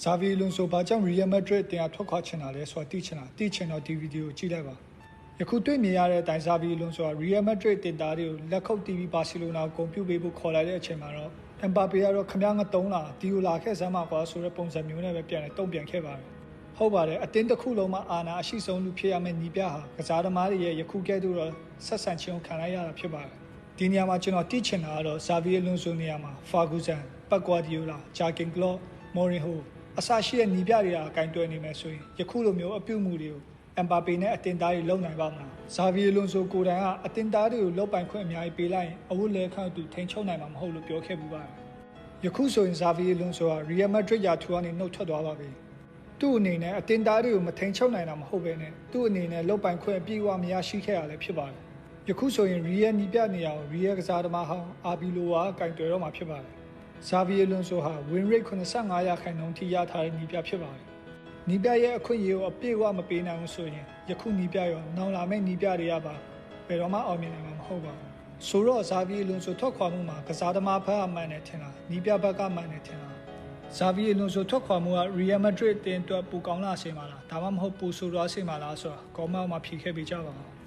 ဇာဗီလွန်ဆိုဘာကြောင့် Real Madrid တင်အထွက်ခွာချင်တာလဲဆိုတာသိချင်တော့ဒီဗီဒီယိုကြည့်လိုက်ပါယခုတွေ့မြင်ရတဲ့အတိုင်းဇာဗီလွန်ဆိုတာ Real Madrid တင်သားတွေကိုလက်ခုပ်တီးပြီးဘာစီလိုနာကိုဂုဏ်ပြုပေးဖို့ခေါ်လိုက်တဲ့အချိန်မှာတော့အမ်ဘာပေကတော့ခမည်းငတုံးလာဒီကိုလာခဲ့စမ်းမှာကွာဆိုတဲ့ပုံစံမျိုးနဲ့ပဲပြန်တုံ့ပြန်ခဲ့ပါတယ်ဟုတ်ပါတယ်အတင်းတစ်ခုလုံးမှာအာနာအရှိဆုံးလူဖြစ်ရမယ့်ညီပြဟာကစားသမားတွေရဲ့ယခုကဲ့သို့တော့ဆက်ဆံခြင်းကိုခံလိုက်ရတာဖြစ်ပါတယ်ဒီနေရာမှာကျွန်တော်သိချင်တာကတော့ဇာဗီလွန်ဆိုနေရာမှာဖာဂူဆန်ပတ်ကွာဒီယိုလာဂျာကင်ကလော့မော်ရင်ဟိုအစရှိတဲ့ညီပြတွေကဂိုင်းတွယ်နေမယ်ဆိုရင်ယခုလိုမျိုးအပြုတ်မှုတွေကိုအမ်ဘာပေနဲ့အတင်သားတွေလုံနိုင်ပါမလားဇာဗီလွန်ဆိုကိုတိုင်ကအတင်သားတွေကိုလောက်ပိုင်ခွင့်အများကြီးပေးလိုက်ရင်အဝတ်လဲခန့်သူထိန်ချုပ်နိုင်မှာမဟုတ်လို့ပြောခဲ့ပူပါတယ်ယခုဆိုရင်ဇာဗီလွန်ဆိုတာ Real Madrid ရာထူကနေနှုတ်ထွက်သွားပါပြီသူ့အနေနဲ့အတင်သားတွေကိုမထိန်ချုပ်နိုင်တာမဟုတ်ပဲနဲ့သူ့အနေနဲ့လောက်ပိုင်ခွင့်အပြည့်အဝမရရှိခဲ့ရလည်းဖြစ်ပါတယ်ယခုဆိုရင် Real ညီပြနေရာကို Real ကစားသမားဟောင်းအာဘီလိုဝါဂိုင်းတွယ်တော့မှာဖြစ်ပါတယ်ဇာဗီလွန်ဆိုဟာ win rate 85%ထိရထားတဲ့ညီပြဖြစ်ပါတယ်နီးပြရဲ့အခွင့်အရေးကိုအပြည့်အဝမပေးနိုင်ဘူးဆိုရင်ယခုနီးပြရောနောင်လာမယ့်နီးပြတွေကပါဘယ်တော့မှအောင်မြင်နိုင်မှာမဟုတ်ပါဘူးဆိုတော့ဇာဗီလွန်ဆိုထွက်ခွာမှုမှာကစားသမားဘက်ကမှန်တယ်ထင်လားနီးပြဘက်ကမှန်တယ်ထင်လားဇာဗီလွန်ဆိုထွက်ခွာမှုက Real Madrid တင်အတွက်ပိုကောင်းလာစေမှာလားဒါမှမဟုတ်ပိုဆိုးသွားစေမှာလားဆိုတာကောမောက်မှာဖြေခဲ့ပေးကြပါဦး